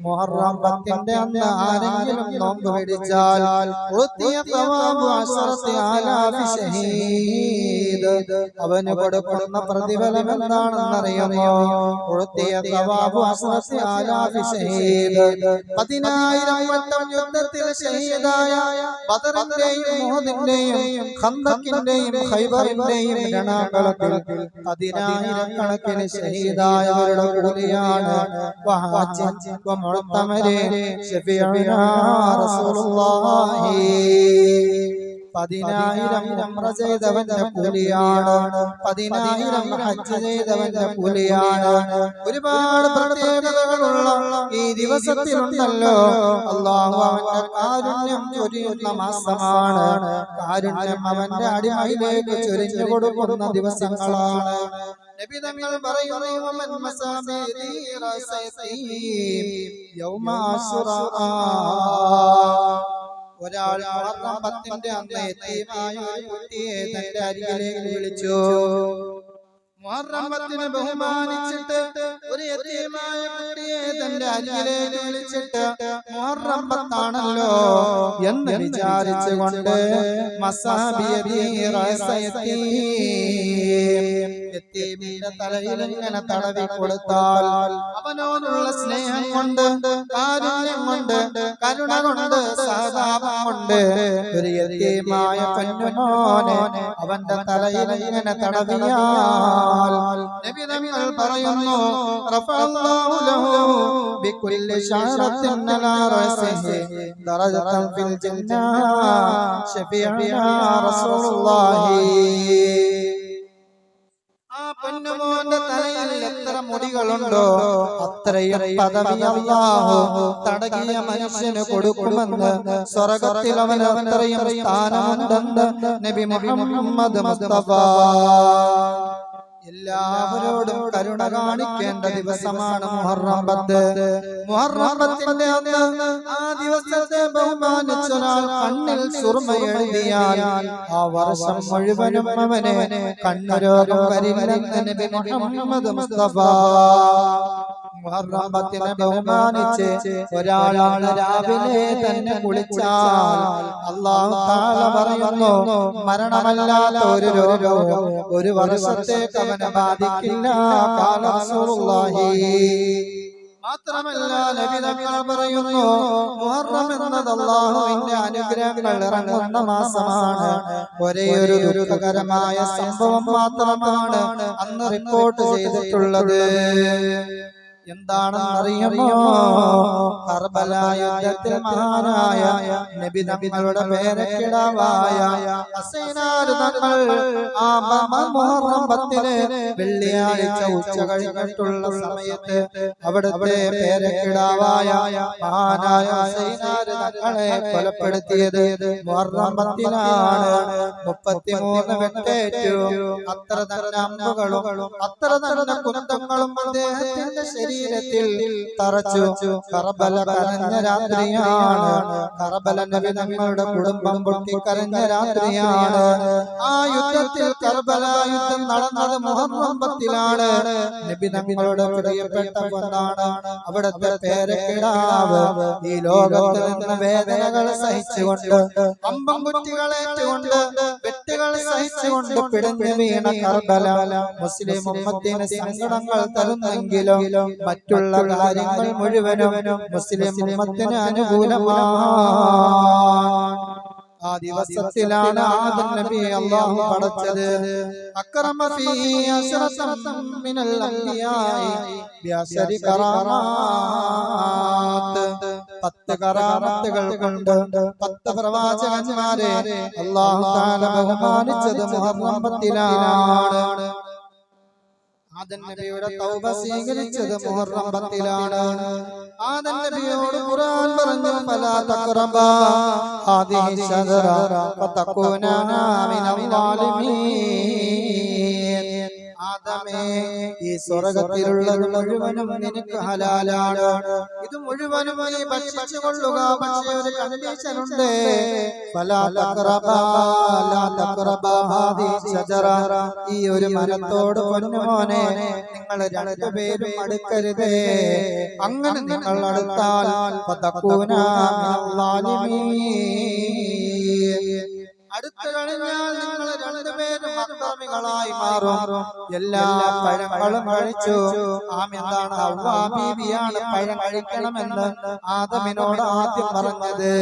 മുഹറം 10ന്റെ അന്ന് ആരെങ്കിലും നോമ്പ് പിടിച്ചാൽ ഉത്തിയ സവാബു 10,000 ശഹീദ്, അവന് കൊടുക്കുന്ന പ്രതിഫലം എന്താണെന്നറിയുമോ? ഉത്തിയ സവാബു 10,000 ശഹീദ്, 10,000 വട്ടം യുദ്ധത്തിൽ ഷഹീദായ ബദറിന്റെയും ഉഹദിന്റെയും ഖന്ദഖിന്റെയും ഖൈബറിന്റെയും രണാങ്കളത്തിൽ 10,000 കണക്കിന് ഷഹീദായവരുടെ കൂലിയാണ്. ശഫീഉനാ റസൂലുള്ളാഹി, 10,000 ഉംറ ചെയ്തവന്റെ കൂലിയാണ്, 10,000 ഹജ്ജ് ചെയ്തവന്റെ കൂലിയാണ്. ഒരുപാട് പ്രത്യേകതകളുള്ള ഈ ദിവസത്തിലുണ്ടല്ലോ, അല്ലാഹു അവന്റെ കാരുണ്യം ചൊരിയുന്ന മാസമാണ്. കാരുണ്യം അവന്റെ അടിമയിലേക്ക് ചൊരിഞ്ഞു കൊടുക്കുന്ന ദിവസങ്ങളാണ്. നബി തങ്ങൾ പറയുന്നു, വമൻ മസാബിരി റസൈ യൗമ അശ്റാ, ഒരാൾ മുഹറം 10ന്റെ അന്ന് യതീമായ ഒരു കുട്ടിയെ തന്റെ അരികിലേക്ക് വിളിച്ചു. മുഹറം 10നെ ബഹുമാനിച്ചിട്ട് ഒരു യതീമായ കുട്ടിയെ തന്റെ അരികിലേക്ക് വിളിച്ചിട്ട് മുഹറം 10 ആണല്ലോ എന്ന് വിചാരിച്ചുകൊണ്ട് യതീമിന്റെ തലയിൽ ഇങ്ങനെ തടവി കൊടുത്താൽ അവനോടുള്ള സ്നേഹം കൊണ്ട്, കാരുണ്യം കൊണ്ട്, കരുണ കൊണ്ട്, സഹതാപം കൊണ്ട് ഒരു യതീമായ പൊന്നുമോനെ അവന്റെ തലയിൽ ഇങ്ങനെ തടവിയാൽ നബി തങ്ങൾ പറയുന്നു, റഫഅല്ലാഹു ലഹു ബികുല്ലി ശഅറത്തിൻ അലാ റഅസിഹി ദറജതൻ ഫിൽ ജന്ന ശഫീഉനാ റസൂലുള്ളാഹി. ആ പൊന്നുമോന്റെ തലയിൽ എത്ര മുടികളുണ്ടോ അത്രയും പദവി അല്ലാഹു തടകിയ മനുഷ്യന് കൊടുക്കുമെന്ന് സ്വർഗ്ഗത്തിൽ അവന് അത്രയും സ്ഥാനമുണ്ടെന്ന് നബി മുഹമ്മദ് മുസ്തഫ. എല്ലാവരോടും കരുണ കാണിക്കേണ്ട ദിവസമാണ് മുഹറം 10. മുഹറം 10ന്റെ അന്ന് ആ ദിവസത്തെ ബഹുമാനിച്ചൊരാൾ കണ്ണിൽ സുർമ എഴുതിയാൽ ആ വർഷം മുഴുവനും അവന് കണ്ണുരോഗം വരില്ലെന്ന് നബി മുഹമ്മദ് മുസ്തഫ. മുഹറം 10നെ ബഹുമാനിച്ച് ഒരാളാണ് രാവിലെ തന്നെ കുളിച്ചാൽ അല്ലാഹു തആല പറയുന്നു, മരണമല്ലാത്ത ഒരു രോഗം ഒരു വർഷത്തേക്ക് അവനെ ബാധിക്കില്ല. ഖാല റസൂലുള്ളാഹി. മാത്രമല്ല നബി തങ്ങൾ പറയുന്നു, മുഹറം എന്നത് അല്ലാഹുവിന്റെ അനുഗ്രഹങ്ങൾ ഇറങ്ങുന്ന മാസമാണ്. ഒരേ ഒരു ദുഃഖകരമായ സംഭവം മാത്രമാണ് അന്ന് റിപ്പോർട്ട് ചെയ്തിട്ടുള്ളത്. എന്താണെന്നറിയുമോ? കർബല യുദ്ധത്തിൽ മഹാനായ നബി തങ്ങളുടെ പേരക്കിടാവായ ഹുസൈനാർ തങ്ങൾ ആ മുഹറം 10ന് വെള്ളിയാഴ്ച ഉച്ച കഴിഞ്ഞിട്ടുള്ള സമയത്ത് അവിടുത്തെ പേരക്കിടാവായ മഹാനായ ഹുസൈനാർ തങ്ങളെ കൊലപ്പെടുത്തിയത് മുഹറം 10നാണ്. 33 വെട്ടേറ്റു. അത്ര തന്നെ അമ്പുകളും അത്ര തന്നെ കുന്തങ്ങളും അദ്ദേഹത്തിന്റെ ശരീരത്തിൽ ശരീരത്തിൽ തറച്ചു. കർബല കരഞ്ഞ രാത്രിയാണ്. കർബല നബി തങ്ങളുടെ കുടുംബം പൊട്ടിക്കരഞ്ഞ രാത്രിയാണ്. ആ യുദ്ധത്തിൽ കർബല യുദ്ധം നടന്നത് മുഹറം 10 നബി തങ്ങളുടെ പ്രിയപ്പെട്ട പൊന്നാണ് അവിടുത്തെ പേരക്കിടാവ് ഈ ലോകത്ത് നിന്ന് വേദനകൾ സഹിച്ചുകൊണ്ട് അമ്പം കുറ്റികളേറ്റുകൊണ്ട് വെട്ടുകൾ സഹിച്ചുകൊണ്ട് പിടഞ്ഞു വീണ കർബല മുസ്ലിം ഉമ്മത്തിന് സങ്കടങ്ങൾ തരുന്നെങ്കിലും മറ്റുള്ള കാര്യങ്ങൾ മുഴുവനും മുസ്ലിം ഉമ്മത്തിന് അനുകൂലമാണ്. ആ ദിവസത്തിലാണ് ആദം നബിയെ അല്ലാഹു പടച്ചത്. അക്രമ ഫീഹി അശ്റതൻ മിനൽ അംബിയാഇ ബിഅശ്രി കറാമാത്ത്. 10 കറാമത്തുകൾ കൊണ്ട് 10 പ്രവാചകന്മാരെ അല്ലാഹു തആല ബഹുമാനിച്ചത് മുഹറം 10 ആദം നബിയുടെ തൗബ സ്വീകരിച്ചത് മുഹറം 10 ആദം നബിയോട് ഖുർആൻ പറഞ്ഞു ഫലാ തഖറബാ ഹാദിഹി ശജറ ഫതകൂനാ മിനൽ ളാലിമീൻ. ആദമേ ഈ സ്വർഗ്ഗത്തിലുള്ളത് മുഴുവനും നിനക്ക് ഹലാലാണ്. ഇത് മുഴുവനും നീ ഭക്ഷിച്ചു കൊള്ളുക. പക്ഷേ ഒരു കണ്ടീഷൻ ഉണ്ട്. ഫലാ തഖറബാ ലാ തഖറബാ ഹാദിഹി ശജറ. ഈ ഒരു മരത്തോട് പൊന്നുമോനെ നിങ്ങൾ രണ്ടുപേരും അടുക്കരുതേ. അങ്ങനെ നിങ്ങൾ അടുത്താൽ ഫതകൂനാ മിനൽ ളാലിമീൻ. അടുത്തു കഴിഞ്ഞാൽ നിങ്ങൾ രണ്ടുപേരും അക്രമികളായി മാറും. എല്ലാ പഴങ്ങളും കഴിച്ചു. എന്താണ് ഹവ്വാ ബീവിയാണ് പഴം കഴിക്കണമെന്ന് ആദമിനോട് ആദ്യം പറഞ്ഞത്.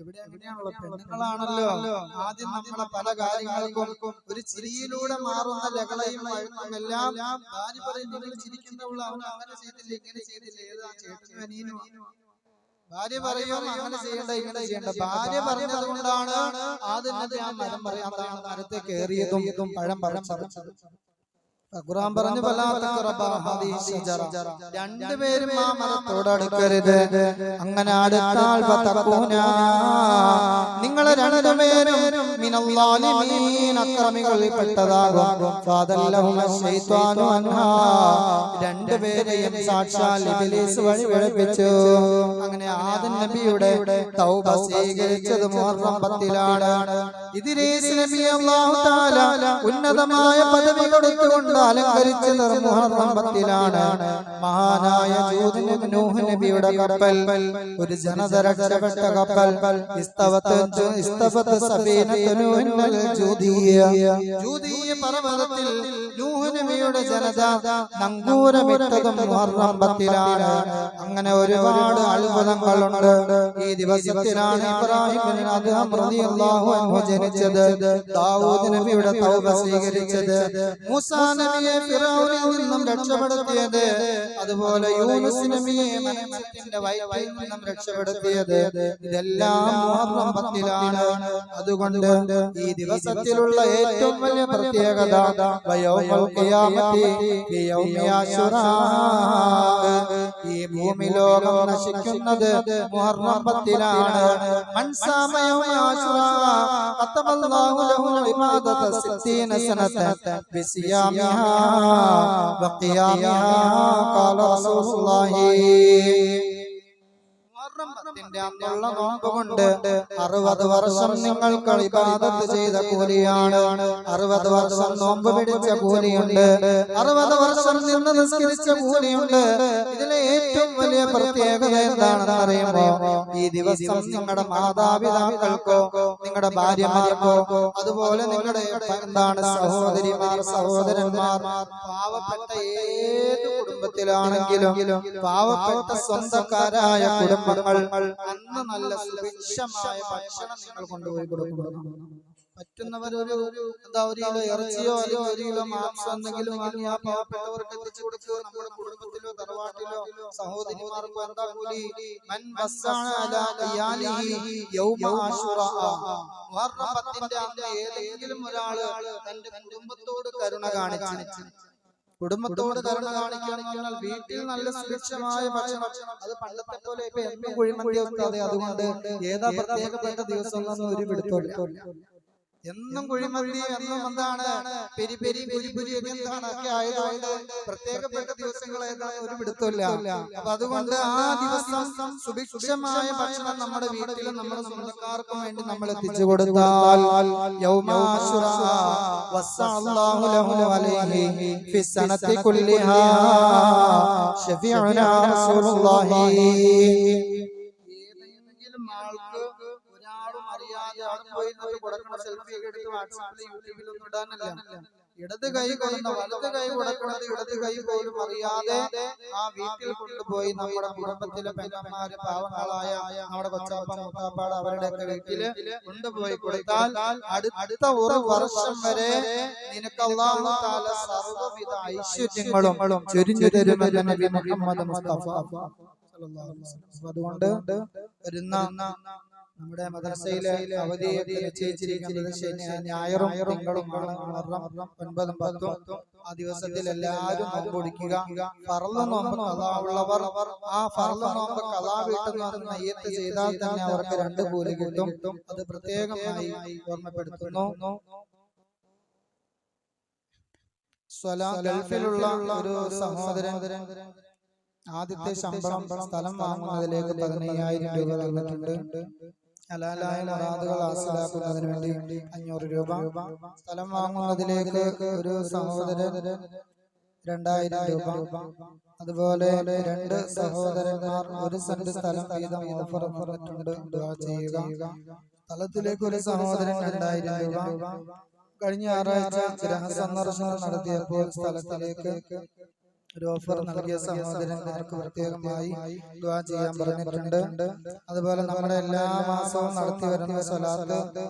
ഇവിടെ അങ്ങനെയാണല്ലോ, പെണ്ണുങ്ങളാണല്ലോ ആദ്യം നമ്മളെ പല കാര്യങ്ങൾക്കും ഒരു ചിരിയിലൂടെ മാറുന്ന ലഹളയും വഴക്കും എല്ലാം. ഭാര്യ പറയും നിങ്ങൾ ചിരിക്കുന്നവൾ അവൻ അങ്ങനെ ചെയ്തില്ല ഇങ്ങനെ ചെയ്തില്ല, ഏതാ ചേട്ടനും അനിയനും. ഭാര്യ പറയും അങ്ങനെ ചെയ്യണ്ട ഇങ്ങനെ ചെയ്യണ്ട. ഭാര്യ പറഞ്ഞത് കൊണ്ടാണ് ആദ്യം ആ മരം പറയാൻ മരത്തെ കയറിയതും പഴം പറിച്ചത്. ഖുർആൻ പറഞ്ഞു രണ്ടുപേരും ആ മരത്തോട് അടുക്കരുത്. അങ്ങനെ അടുത്താൽ നിങ്ങൾ രണ്ടുപേരും മിനൽ ളാലിമീൻ അക്രമികളിൽ പെട്ടതാകും. രണ്ടുപേരെയും സാക്ഷാൽ ഇബ്ലീസ് വഴി വിളിപ്പിച്ചു. അങ്ങനെ ആദം നബിയുടെ തൗബ സ്വീകരിച്ചത് മുഹറം 10 ഇദ്രീസ് നബിയെ അല്ലാഹു തആല ഉന്നതമായ പദവി കൊടുത്തുകൊണ്ട് അലങ്കരിച്ചത് മുഹറം 10 മഹാനായ നൂഹ് നബിയുടെ കപ്പൽ ഒരു ജനത രക്ഷപ്പെട്ട കപ്പൽ ഇസ്തവത്ത് സഫീനത്തു നൂഹിൽ ജൂദിയ പർവതത്തിൽ നൂഹ് നബിയുടെ ജനത നങ്കൂരമിട്ടതും മുഹറം 10 അങ്ങനെ ഒരുപാട് അത്ഭുതങ്ങളുണ്ട്. ഈ ദിവസത്തിലാണ് ഇബ്രാഹിം അദ്ഹം റളിയല്ലാഹു അൻഹു ജനിച്ചത്. ദാവൂദ് നബിയുടെ തൗബ സ്വീകരിച്ചത്. മൂസാ നബിയെ ഫിറഔനിൽ നിന്നും രക്ഷപ്പെടുത്തിയത്. അതുപോലെ യൂനുസ് നബിയെ മത്സ്യത്തിന്റെ വയറ്റിൽ നിന്നും രക്ഷപ്പെടുത്തിയത്. ഇതെല്ലാം മുഹറം 10 അതുകൊണ്ട് ഈ ദിവസത്തിലുള്ള ഏറ്റവും വലിയ പ്രത്യേകത വയൗമുൽ ഖിയാമത്തി ഫി യൗമി ആശുറാ. ഈ ഭൂമി ലോകം നശിക്കുന്നത് മുഹറം 10 മൻ സാമ യൗമ ആശുറാ ഖതബല്ലാഹു ലഹു ഇബാദത 60 സനത ബിസിയാമിഹാ വഖിയാമിഹാ ഖാല റസൂലുള്ളാഹി. അന്നുള്ള നോമ്പ് കൊണ്ട് 60 വർഷം നിങ്ങൾക്ക് ഇബാദത്ത് ചെയ്ത കൂലിയാണ്. 60 വർഷം നോമ്പ് പിടിച്ച കൂലിയുണ്ട്. 60 വർഷം നിന്ന് നിസ്കരിച്ച കൂലിയുണ്ട്. ഇതിലെ ഏറ്റവും വലിയ പ്രത്യേകത എന്താണെന്ന് അറിയുമോ? ഈ ദിവസം നിങ്ങളുടെ മാതാപിതാക്കൾക്കോ നിങ്ങളുടെ ഭാര്യമാർക്കോ അതുപോലെ നിങ്ങളുടെ സഹോദരിമാർ സഹോദരന്മാർ പാവപ്പെട്ട ഏത് കുടുംബത്തിലാണെങ്കിലും പാവപ്പെട്ട സ്വന്തക്കാരായ കുടുംബങ്ങൾ അന്ന് നല്ല സുഭിക്ഷമായ ഭക്ഷണം നിങ്ങൾ കൊണ്ടുപോയി കൊടുക്കണം. പറ്റുന്നവർ ഒരു കിലോ ഇറച്ചിയോ അല്ലെങ്കിൽ 1 കിലോ മാംസം എന്തെങ്കിലും വാങ്ങി ആ പാവപ്പെട്ടവർക്ക് എത്തിച്ചു കൊടുക്കുക. നമ്മുടെ കുടുംബത്തിലോ തറവാട്ടിലോ സഹോദരിമാർക്കോ എന്താ കൂലി? മൻ വസ്സഅ അലാ ഖിയാലിഹി യൗമ ആശുറാ. മുഹറം 10 അന്ന് ഏതെങ്കിലും ഒരാള് തന്റെ കുടുംബത്തോട് കരുണ കാണിച്ചു. കുടുംബത്തോട് കരുണ കാണിക്കുകയാണെന്ന് പറഞ്ഞാൽ വീട്ടിൽ നല്ല സുഭിക്ഷമായ ഭക്ഷണം. അത് പണ്ടത്തെ പോലെ ഇപ്പൊ എന്നും കുഴിമന്തി വെക്കാതെ അതുകൊണ്ട് ഏതാ പ്രത്യേകപ്പെട്ട ദിവസം ഒരു പിടുത്തമില്ല. എന്നും കുഴിമന്തി, എന്നും എന്താണ് പെരി പെരി പുരി പുരി എന്താണ് ഒക്കെ ആയതുകൊണ്ട് പ്രത്യേകപ്പെട്ട ദിവസങ്ങൾ ഏതാണ് ഒരു പിടുത്തമില്ല. അപ്പൊ അതുകൊണ്ട് ആ ദിവസം സുഭിക്ഷമായ ഭക്ഷണം നമ്മുടെ വീട്ടിലും നമ്മുടെ സ്വന്തക്കാർക്കും വേണ്ടി നമ്മൾ എത്തിച്ചു കൊടുത്താൽ ഏതെങ്കിലും ആൾക്ക് ഒരാളും അറിയാതെ അവിടെ പോയി കൊടുക്കുന്ന സെൽഫി ഒക്കെ എടുത്ത് വാട്സാപ്പിൽ യൂട്യൂബിലൊന്നും ഇടാനല്ല. ഇടത് കൈ കൊടുന്ന വലത് കൈ കൊടുക്കുന്നത് ഇടത് കൈ പോലും അറിയാതെ ആ വീട്ടിൽ കൊണ്ടുപോയി നമ്മുടെ കുടുംബത്തിലെ പെങ്ങന്മാര്, പാവങ്ങളായ നമ്മുടെ കൊച്ചാപ്പ മുത്താപ്പാട് അവരുടെയൊക്കെ വീട്ടില് കൊണ്ടുപോയി കൊടുത്താൽ അടുത്ത ഒരു വർഷം വരെ നിനക്ക് അല്ലാഹു തആല സർവ്വവിധ ഐശ്വര്യങ്ങളും ചൊരിഞ്ഞു തരുമെന്ന് നബി മുഹമ്മദ് മുസ്തഫ സല്ലല്ലാഹു അലൈഹി വസല്ലം. അതുകൊണ്ട് വരുന്ന നമ്മുടെ മദ്രസയിലെ അവധി നിശ്ചയിച്ചിരിക്കുന്നത് ഞായറും തിങ്കളുമാണ്. 9, 10 ആ ദിവസത്തിൽ എല്ലാവരും നോമ്പ് പിടിക്കുക. ഫർള് നോമ്പ് ഖളാ ഉള്ളവർ ആ ഫർള് നോമ്പ് ഖളാ വീട്ടുന്ന നിയ്യത്ത് ചെയ്താൽ തന്നെ അവർക്ക് 2 കൂലി കിട്ടും. അത് പ്രത്യേകമായി ഓർമ്മപ്പെടുത്തുന്നു. ഗൾഫിലുള്ള ഒരു സഹോദരൻ ആദ്യത്തെ ശമ്പളം സ്ഥലം വാങ്ങുന്നതിലേക്ക് 15,000 രൂപ തന്നിട്ടുണ്ട്. ഹലാലായ മുറാദുകൾ ഹാസിലാക്കുന്നതിന് വേണ്ടി 500 രൂപ. സ്ഥലം വാങ്ങുന്നതിലേക്ക് ഒരു സഹോദരൻ 2,000 രൂപ. അതുപോലെ 2 സഹോദരന്മാർ 1 സെന്റ് സ്ഥലം വീതം ഓഫർ തന്നിട്ടുണ്ട്. ദുആ ചെയ്യുക. സ്ഥലത്തിലേക്ക് ഒരു സഹോദരൻ 2,000 രൂപ. കഴിഞ്ഞ ഞായറാഴ്ച ഗൃഹസന്ദർശനം നടത്തിയപ്പോൾ സ്ഥലത്തിലേക്ക് ഒരു ഓഫർ നൽകിയ സഹോദരൻ നിനക്ക് പ്രത്യേകമായി ദുആ ചെയ്യാൻ പറഞ്ഞിട്ടുണ്ട്. അതുപോലെ നമ്മുടെ എല്ലാ മാസവും നടത്തി വരുന്ന സ്വലാത്ത്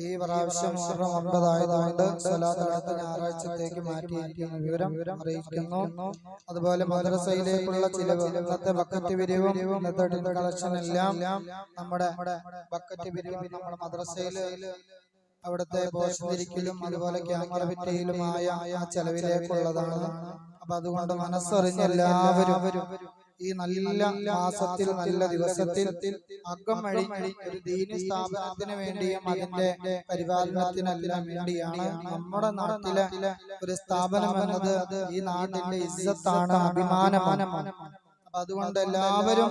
ഈ പ്രാവശ്യം മുഹറം 9 ആയതുകൊണ്ട് സ്വലാത്ത് അടുത്ത ഞായറാഴ്ചത്തേക്ക് മാറ്റിയിരിക്കുന്ന വിവരം അറിയിക്കുന്നു. അതുപോലെ മദ്രസയിലേക്കുള്ള ചിലവ്, ഇന്നത്തെ ബക്കറ്റ് പിരിവും ഇന്നത്തെ കളക്ഷൻ എല്ലാം നമ്മുടെ ബക്കറ്റ് പിരിവും നമ്മുടെ മദ്രസയിൽ അവിടുത്തെ പോഷകരിക്കലും അതുപോലെ ക്യാമറ വിറ്റയിലുമായ ആ ചെലവിലേക്കുള്ളതാണ്. അപ്പൊ അതുകൊണ്ട് മനസ്സറിഞ്ഞ എല്ലാവരും ഈ നല്ല മാസത്തിൽ, നല്ല ദിവസത്തിൽ അകം അഴിഞ്ഞ് ഒരു ദീനി സ്ഥാപനത്തിന് വേണ്ടിയും അതിന്റെ പരിപാലനത്തിനെല്ലാം വേണ്ടിയാണ്. നമ്മുടെ നാട്ടിലെ ഒരു സ്ഥാപനം എന്നത് ഈ നാടിന്റെ ഇസ്സത്താണ്, അഭിമാനമാണ്. അപ്പൊ അതുകൊണ്ട് എല്ലാവരും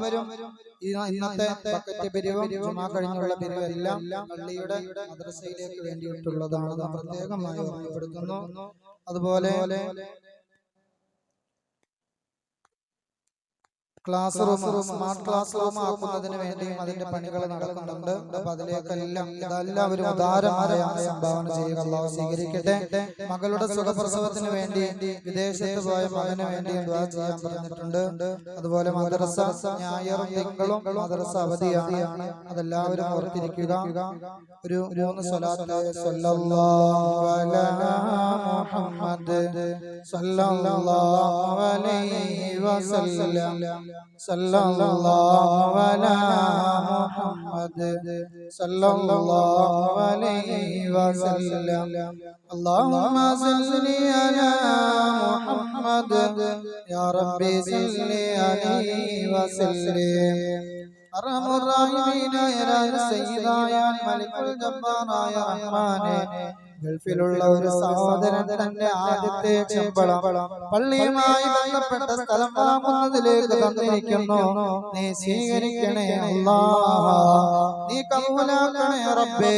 ഇന്നത്തെ ബക്കറ്റ് പിരിവും ജുമാ കഴിഞ്ഞുള്ള പിരിവും എല്ലാം പള്ളിയുടെ മദ്രസയിലേക്ക് വേണ്ടിയിട്ടുള്ളതാണെന്ന് പ്രത്യേകമായി ഓർമ്മപ്പെടുത്തുന്നു. അതുപോലെ class room, smart class room ആക്കുന്നതിന് വേണ്ടിയും അതിന്റെ പണികൾ നടക്കുന്നുണ്ട്. അപ്പൊ അതിലേക്കെല്ലാം ഇതെല്ലാവരും ഉദാരമായ സംഭാവന ചെയ്യുക. അല്ലാഹു സ്വീകരിക്കട്ടെ. മകളുടെ സുഖപ്രസവത്തിന് വേണ്ടി വിദേശത്ത് പോയ മകന് വേണ്ടി ദുആ ചെയ്യാൻ പറഞ്ഞിട്ടുണ്ട്. അതുപോലെ മദ്രസ ഞായറും തിങ്കളും മദ്രസ അവധിയാണ്. അതെല്ലാവരും ഓർത്തിരിക്കുക. ഒരു 3 സ്വലാത്ത് സല്ലല്ലാഹു അലാ മുഹമ്മദ് സല്ലല്ലാഹു അലൈഹി വസല്ലം സല്ലല്ലാഹു അലാ മുഹമ്മദ് സല്ലല്ലാഹു അലൈഹി വസല്ലം അല്ലാഹുമ്മ സല്ലി അലാ മുഹമ്മദ് യാ റബ്ബി സല്ലി അലൈഹി വസല്ലം. അർഹമുർ റഹീമീനായ സയ്യിദായ മലിക്കുൽ ജബ്ബാറായ റഹ്മാനെ, ഗൾഫിലുള്ള ഒരു സഹോദരൻ തന്റെ ആദ്യത്തെ ശമ്പളം പള്ളിയുമായി ബന്ധപ്പെട്ട സ്ഥലം വാങ്ങുന്നതിലേക്ക് തന്നിരിക്കുന്നു. നീ സ്വീകരിക്കണേ അല്ലാഹ്, നീ കബൂലാക്കണേ റബ്ബേ.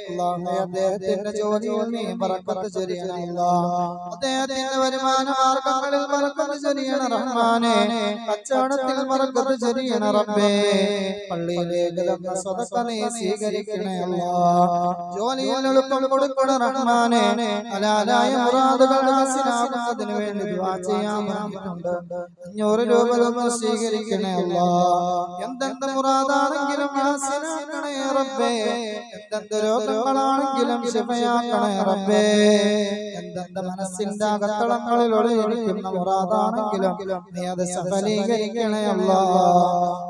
അല്ലാഹുവേ, അദ്ദേഹത്തിന്റെ ജോലിയിൽ നീ ബറക്കത്ത് ചൊരിയണേ അല്ലാഹ്. അദ്ദേഹത്തിന്റെ വരുമാന മാർഗങ്ങളിൽ ബറക്കത്ത് ചൊരിയണേ റഹ്മാനെ. കച്ചവടത്തിൽ ബറക്കത്ത് ചൊരിയണേ റബ്ബേ. പള്ളിയിലേക്ക് തന്ന സ്വതക്ക നീ സ്വീകരിക്കണേ അല്ലാഹ്. ജോലിയിൽ എളുപ്പം കൊടുക്കണേ റഹ്മാനെ. ഹലാലായ മുറാദുകൾ ഹാസിലാക്കുന്നതിന് വേണ്ടി ദുആ ചെയ്യാൻ പറഞ്ഞിട്ടുണ്ട്. 500 രൂപ സ്വീകരിക്കണേ അല്ലാഹ്. എന്തെന്ത് മുറാദാണെങ്കിലും ഹാസിലാക്കണേ റബ്ബേ. എന്തെന്ത് രോഗങ്ങളാണെങ്കിലും ശിഫയാക്കണേ റബ്ബേ. എന്തെന്ത് മനസ്സിന്റെ അകത്തളങ്ങളിൽ ഒളിഞ്ഞിരിക്കുന്ന മുറാദാണെങ്കിലും നീ അത് സഫലീകരിക്കണേ അല്ലാഹ്.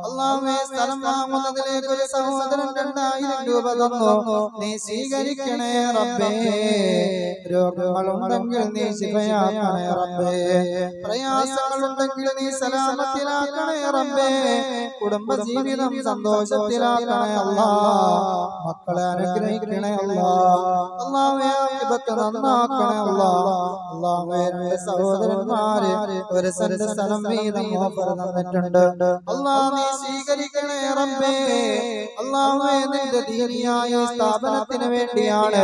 അല്ലാഹുവേ, സ്ഥലം വാങ്ങുന്നതിലേക്ക് ഒരു സഹോദരൻ 2,000 രൂപ തന്നു. നീ സ്വീകരിക്കണേ റബ്ബേ രോഗങ്ങളുണ്ടെങ്കിൽ നീ ശിഫയാക്കണേ റബ്ബേ പ്രയാസങ്ങളുണ്ടെങ്കിൽ നീ സലാമത്തിലാക്കണേ റബ്ബേ കുടുംബജീവിതം സന്തോഷത്തിലാക്കണേ അല്ലാഹ് മക്കളെ അനുഗ്രഹിക്കണേ അല്ലാഹ് അല്ലാഹുവേ ആഖിബത്ത് നന്നാക്കണേ അല്ലാഹ് അല്ലാഹുവേ എൻ്റെ സഹോദരന്മാരെ ഒരു സെന്റ് സ്ഥലം വീതം ഓഫർ തന്നിട്ടുണ്ട് അല്ലാഹ് നീ സ്വീകരിക്കണേ റബ്ബേ അല്ലാഹുവേ നിന്റെ ദീനിയായ സ്ഥാപനത്തിന് വേണ്ടിയാണ്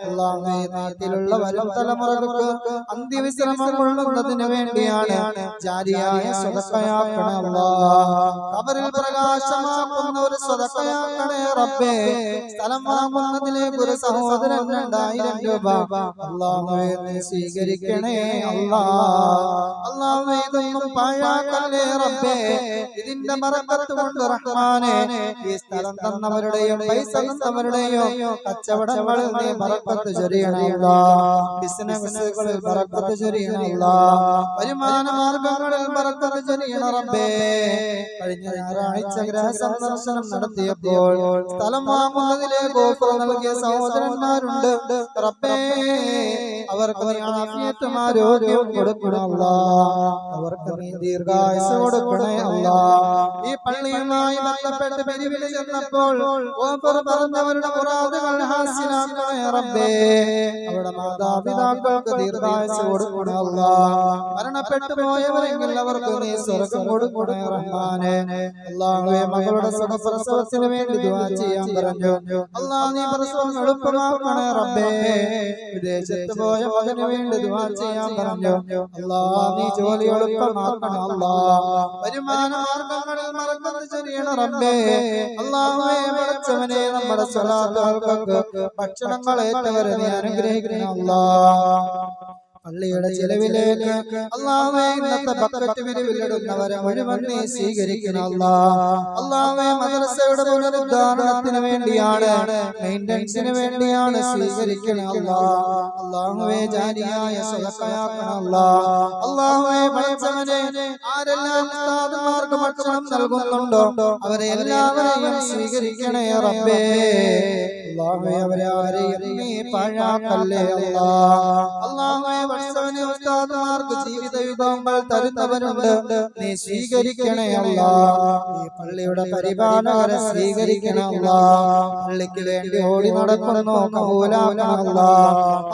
അല്ലാഹുവേ നാട്ടിലുള്ള വരും തലമുറകൾക്ക് അന്ത്യവിശ്രമം കൊള്ളുന്നതിന് വേണ്ടിയാണ് ജാരിയായ സ്വതക്കയാക്കണേ അല്ലാഹ് ഖബറിൽ പ്രകാശമാക്കുന്ന ഒരു സ്വതക്കയാക്കണേ റബ്ബേ സ്ഥലം വാങ്ങുന്നതിലേക്ക് ഒരു സഹോദരൻ 2000 രൂപ അല്ലാഹുവേ നീ സ്വീകരിക്കണേ അല്ലാഹുവേ ഇതൊന്നും പാഴാക്കല്ലേ റബ്ബേ ഇതിന്റെ ബറക്കത്ത് കൊണ്ട് റഹ്മാനേ ഈ സ്ഥലം തന്നവരുടെയും പൈസ തന്നവരുടെയും കച്ചവടങ്ങളിൽ നീ ബറക്കത്ത് ചൊരിയണേ അല്ലാഹ് ബിസിനസ്സുകളിൽ ബറക്കത്ത് ചൊരിയണേ അല്ലാഹ് വരുമാന മാർഗങ്ങളിൽ ബറക്കത്ത് ചൊരിയണേ റബ്ബേ കഴിഞ്ഞ ഞായറാഴ്ച ഗൃഹ സന്ദർശനം നടത്തിയപ്പോൾ സ്ഥലം വാങ്ങുന്നതിലേക്ക് ഓഫർ നൽകിയ സഹോദരന്മാരുണ്ട് റബ്ബേ അവർക്ക് നീ ആഫിയത്തും ആരോഗ്യവും കൊടുക്കണേ അല്ലാഹ് അവർക്ക് നീ ദീർഘായുസ്സ് കൊടുക്കണേ അല്ലാഹ് ഈ പള്ളിയുമായി ബന്ധപ്പെട്ട് പിരിവിൽ ചെന്നപ്പോൾ ഓഫർ പറഞ്ഞവരുടെ മുറാദുകൾ ഹാസിലാക്കണേ റബ്ബേ അവരുടെ മാതാപിതാക്കൾക്ക് ദീർഘായുസ്സ് കൊടുക്കണേ അല്ലാഹ് മരണപ്പെട്ടു പോയവരെങ്കിൽ അവർക്ക് നീ സ്വർഗ്ഗം കൊടുക്കണേ റഹ്മാനേ അല്ലാഹുവേ മകളുടെ സുഖപ്രസവത്തിന് വേണ്ടി ദുആ ചെയ്യാൻ പറഞ്ഞു അല്ലാഹ് നീ പ്രസവം എളുപ്പമാക്കണേ റബ്ബേ വിദേശത്ത് പോയ മകന് വേണ്ടി ദുആ ചെയ്യാൻ പറഞ്ഞു അല്ലാഹ് നീ ജോലി എളുപ്പമാക്കണേ അല്ലാഹ് വരുമാന മാർഗങ്ങളിൽ ബറക്കത്ത് ചൊരിയണേ റബ്ബേ അല്ലാഹുവേ പടച്ചവനെ നമ്മുടെ സ്വലാത്തുകൾക്ക് ഭക്ഷണങ്ങൾ ഏറ്റവരെ നീ അനുഗ്രഹിക്കണേ അല്ലാഹ് പള്ളിയുടെ ചെലവിലേക്ക് അല്ലാഹുവേ ഇന്നത്തെ ബക്കറ്റ് വിരിവിലിടുന്നവരെ മുഴുവൻ നീ സ്വീകരിക്കണം അല്ലാഹുവേ മദ്രസയുടെ പുനരുദ്ധാരണത്തിന് വേണ്ടിയാണ് മെയിൻ്റനൻസിന് വേണ്ടിയാണ് സ്വീകരിക്കണം അല്ലാഹുവേ ജാരിയായ സ്വതക്കയാക്കണം അല്ലാഹുവേ പടച്ചവനെ ആരെല്ലാം ഉസ്താദുമാർക്ക് ഭക്ഷണം നൽകുന്നുണ്ടോ അവരെ എല്ലാവരെയും സ്വീകരിക്കണേ റബ്ബേ അല്ലാഹുവേ അവരെ ആരെയും നീ പാഴാക്കല്ലേ അല്ലാഹുവേ പടച്ചവനെ ഉസ്താദുമാർക്ക് ജീവിത വിഭവങ്ങൾ തരുന്നവരുണ്ട് നീ സ്വീകരിക്കണേ അല്ലാഹ് ഈ പള്ളിയുടെ പരിപാലകരെ സ്വീകരിക്കണേ അല്ലാഹ് പള്ളിക്ക് വേണ്ടി ഓടി നടക്കുന്നു കബൂലാക്കണേ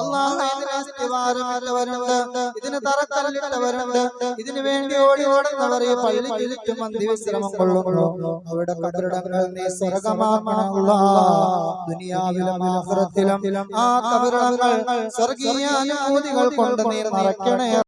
അല്ലാഹ് ഇതിന് അസ്തിവാരമിട്ടവരുണ്ട് ഇതിന് തറക്കല്ലിട്ടവരുണ്ട് ഇതിനു വേണ്ടി ഓടി ഓടുന്നവർ ഈ പള്ളിക്ക് ചുറ്റും അന്ത്യവിശ്രമം കൊള്ളുന്നു അവരുടെ കബറിടങ്ങൾ നീ സ്വർഗ്ഗമാക്കണേ അല്ലാഹ് ദുനിയാവിലും ആഖിറത്തിലും ആ കബറിടങ്ങൾ സ്വർഗീയ അനുഭൂതികൾ കൊണ്ട് നീ നിറയ്ക്കണേ